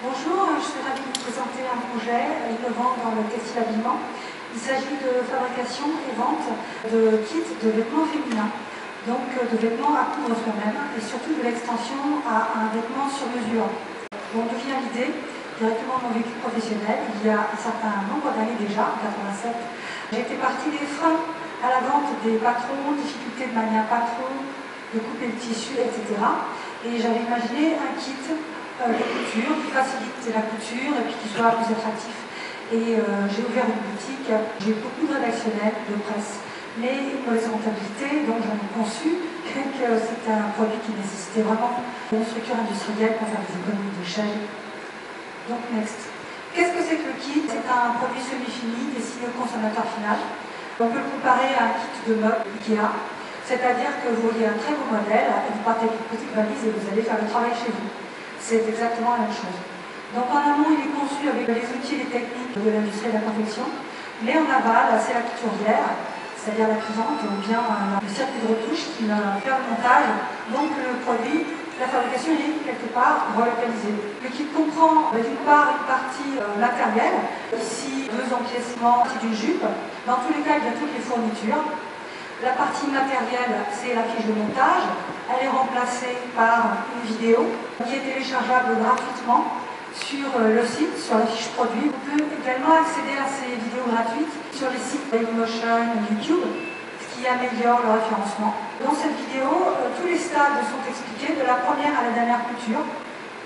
Bonjour, je suis ravie de vous présenter un projet innovant dans le textile habillement. Il s'agit de fabrication et vente de kits de vêtements féminins, donc de vêtements à coudre soi-même et surtout de l'extension à un vêtement sur mesure. Bon, d'où vient l'idée? Directement de mon vécu professionnel, il y a un certain nombre d'années déjà, en 87, j'étais partie des freins à la vente des patrons, difficultés de manière patron, de couper le tissu, etc. Et j'avais imaginé un kit de couture qui facilite la couture et puis qui soit plus attractif. Et j'ai ouvert une boutique, j'ai eu beaucoup de rédactionnels, de presse, mais une mauvaise rentabilité, donc j'en ai conçu que c'était un produit qui nécessitait vraiment une structure industrielle pour faire des économies d'échelle. Donc next. Qu'est-ce que c'est que le kit? C'est un produit semi-fini destiné au consommateur final. On peut le comparer à un kit de meubles Ikea, c'est-à-dire que vous voyez un très beau modèle et vous partez avec une petite valise et vous allez faire le travail chez vous. C'est exactement la même chose. Donc en amont, il est conçu avec les outils et les techniques de l'industrie de la confection, mais en aval, c'est la couturière, c'est-à-dire la cliente, ou bien le circuit de retouche qui va faire le montage. Donc le produit, la fabrication est quelque part relocalisée. Le kit comprend d'une part une partie matérielle, ici 2 empiècements d'une jupe. Dans tous les cas, il y a toutes les fournitures. La partie matérielle, c'est la fiche de montage. Elle est remplacée par une vidéo qui est téléchargeable gratuitement sur le site, sur la fiche produit. Vous pouvez également accéder à ces vidéos gratuites sur les sites Dailymotion, YouTube, ce qui améliore le référencement. Dans cette vidéo, tous les stades sont expliqués de la première à la dernière couture.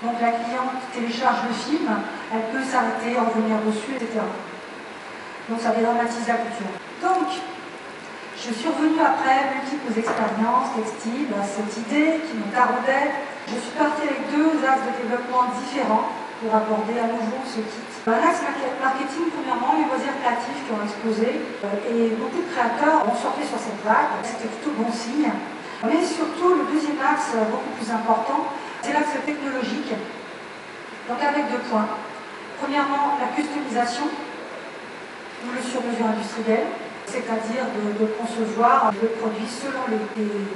Donc la cliente télécharge le film, elle peut s'arrêter, revenir dessus, etc. Donc ça dédramatise la couture. Donc, je suis revenue après multiples expériences textiles à cette idée qui me taraudait. Je suis partie avec 2 axes de développement différents pour aborder à nouveau ce kit. Un axe marketing, premièrement, les loisirs créatifs qui ont explosé et beaucoup de créateurs ont surfé sur cette vague. C'était plutôt bon signe. Mais surtout, le deuxième axe, beaucoup plus important, c'est l'axe technologique. Donc avec 2 points. Premièrement, la customisation ou le sur-mesure industriel, c'est-à-dire de concevoir le produit selon les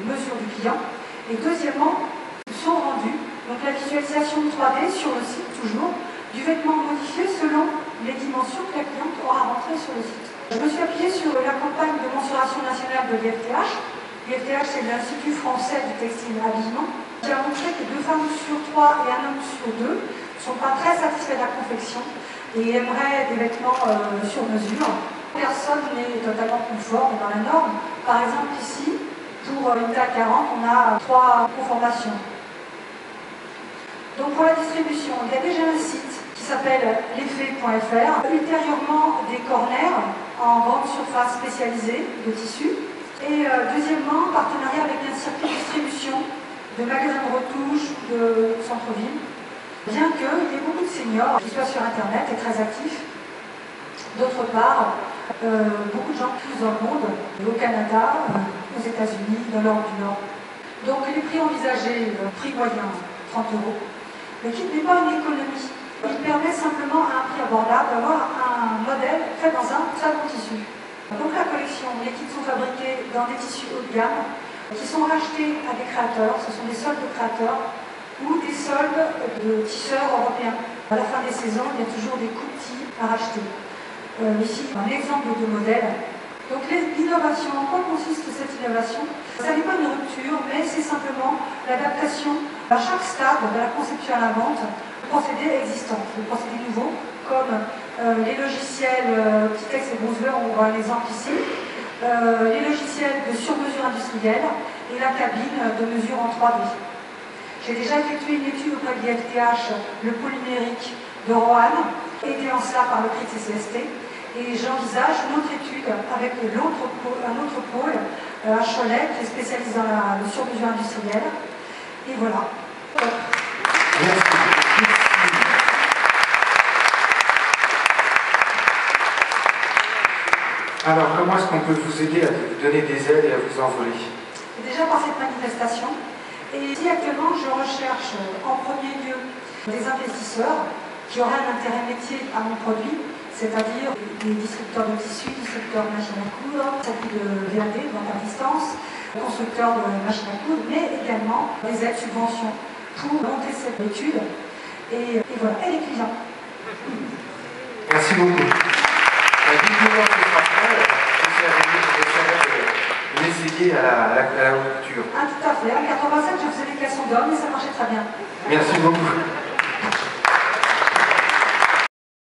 mesures du client. Et deuxièmement, son rendu, donc la visualisation 3D sur le site toujours, du vêtement modifié selon les dimensions que la cliente aura rentrées sur le site. Je me suis appuyée sur la campagne de mensuration nationale de l'IFTH. L'IFTH, c'est l'Institut français du textile et habillement, qui a montré que 2 femmes sur 3 et 1 homme sur 2 ne sont pas très satisfaits de la confection et aimeraient des vêtements sur mesure. Personne n'est totalement conforme dans la norme. Par exemple, ici, pour une taille 40, on a 3 conformations. Donc pour la distribution, il y a déjà un site qui s'appelle l'effet.fr. Ultérieurement, des corners en grande surface spécialisée de tissus. Et deuxièmement, partenariat avec un circuit de distribution de magasins de retouche de centre-ville. Bien qu'il y ait beaucoup de seniors qui soient sur Internet et très actifs. D'autre part, beaucoup de gens tous dans le monde, au Canada, aux États-Unis, dans l'Europe du Nord. Donc les prix envisagés, prix moyen, 30 €. Le kit n'est pas une économie. Il permet simplement à un prix abordable d'avoir un modèle fait dans un très bon tissu. Donc la collection, les kits sont fabriqués dans des tissus haut de gamme qui sont rachetés à des créateurs, ce sont des soldes de créateurs ou des soldes de tisseurs européens. À la fin des saisons, il y a toujours des coups à racheter. Ici, un exemple de modèle. Donc l'innovation, en quoi consiste cette innovation? Ça n'est pas une rupture, mais c'est simplement l'adaptation à chaque stade de la conception à la vente de procédés existants, de procédés nouveaux, comme les logiciels Pitex et Brunswick, on voit un exemple ici, les logiciels de sur-mesure industrielle et la cabine de mesure en 3D. J'ai déjà effectué une étude auprès de l'IFTH, le pôle numérique de Roanne, aidé en cela par le prix de CCST, et j'envisage une autre étude avec un autre pôle à Cholet qui est spécialisé dans le sur-mesure industriel. Et voilà. Merci. Alors, comment est-ce qu'on peut vous aider à vous donner des ailes et à vous envoler? Déjà par cette manifestation. Et ici, actuellement, je recherche en premier lieu des investisseurs qui auraient un intérêt métier à mon produit, c'est-à-dire des distributeurs de tissus, distributeurs de machines à coudre, circuit de VAD, vente à distance, constructeurs de machines à coudre, mais également des aides subventions pour monter cette étude. Et voilà, et les clients. dédié à la haute couture. Ah, tout à fait. En 87, je faisais des caleçons d'hommes et ça marchait très bien. Merci beaucoup.